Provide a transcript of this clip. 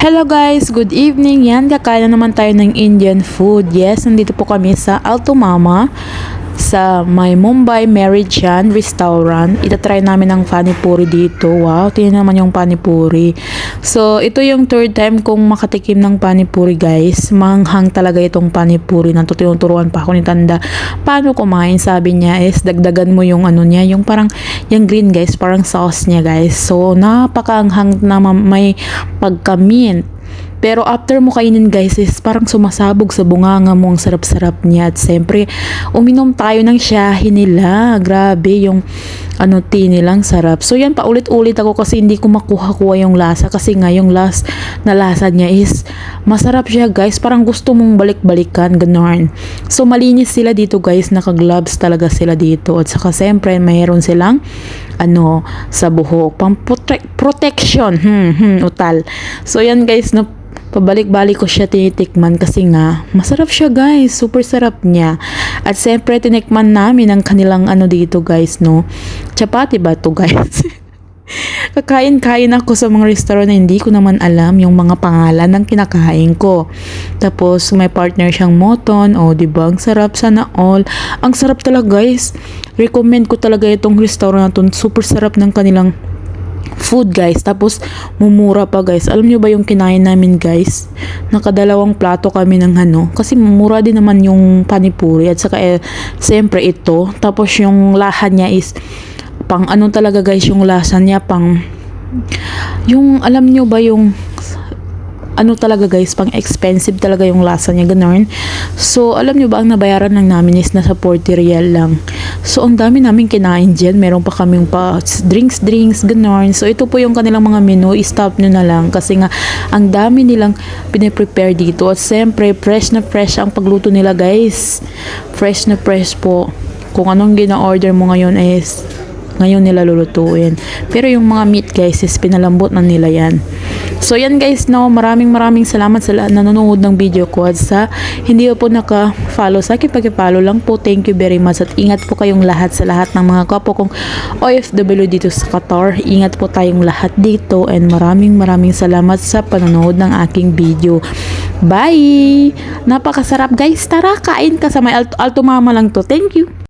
Hello guys, good evening. Yan, kakain na naman tayo ng Indian food. Yes, nandito po kami sa Alto Mama sa may Mumbai Meridian Restaurant. Itatry namin ang pani puri dito. Wow, tingnan naman yung pani puri. So, ito yung third time kong makatikim ng pani puri guys. Manghang talaga itong pani puri. Tinuturuan pa ako ni Tanda paano kumain. Sabi niya is dagdagan mo yung ano niya, yung parang yung green guys, parang sauce niya guys. So, napakaanghang na may pagka-mint. Pero after mo kainin guys is parang sumasabog sa bunganga mo, ang sarap-sarap niya. At siyempre, uminom tayo ng shahi nila. Grabe yung tea nilang sarap. So yan, paulit-ulit ako kasi hindi ko makuha-kuha yung lasa. Kasi nga yung last na lasa niya is masarap siya guys. Parang gusto mong balik-balikan, gano'n. So malinis sila dito guys. Naka-gloves talaga sila dito. At saka siyempre, mayroon silang sa buhok. Pang protection. Utal. So yan guys, pabalik-balik ko siya tinitikman kasi nga masarap siya guys, super sarap niya. At siyempre tinikman namin ang kanilang dito guys, chapati ba to guys? Kakain-kain ako sa mga restaurant na hindi ko naman alam yung mga pangalan ng kinakain ko. Tapos may partner siyang moton, diba ang sarap, sana all. Ang sarap talaga guys, recommend ko talaga itong restaurant na to. Super sarap ng kanilang food guys, tapos mumura pa guys. Alam nyo ba yung kinain namin guys, nakadalawang plato kami ng kasi mura din naman yung panipuri. At saka siyempre ito, tapos yung lahat niya is pang talaga guys, yung lasa niya pang yung alam nyo ba yung talaga guys, pang expensive talaga yung lasa niya, gano'n. So, alam nyo ba, ang nabayaran lang namin is nasa 40 real lang. So, ang dami namin kinain dyan. Meron pa kaming drinks, gano'n. So, ito po yung kanilang mga menu. I-stop nyo na lang kasi nga, ang dami nilang piniprepare dito. At siyempre, fresh na fresh ang pagluto nila guys. Fresh na fresh po. Kung anong gina-order mo ngayon is ngayon nila lulutuin. Pero yung mga meat guys is pinalambot na nila yan. So yan guys, maraming salamat sa nanonood ng video ko. At sa hindi po naka-follow sa akin, pag-follow lang po. Thank you very much. At ingat po kayong lahat sa lahat ng mga kapo kong OFW dito sa Qatar. Ingat po tayong lahat dito. And maraming salamat sa panonood ng aking video. Bye! Napakasarap guys. Tara, kain ka sa may Alto Mama lang to. Thank you!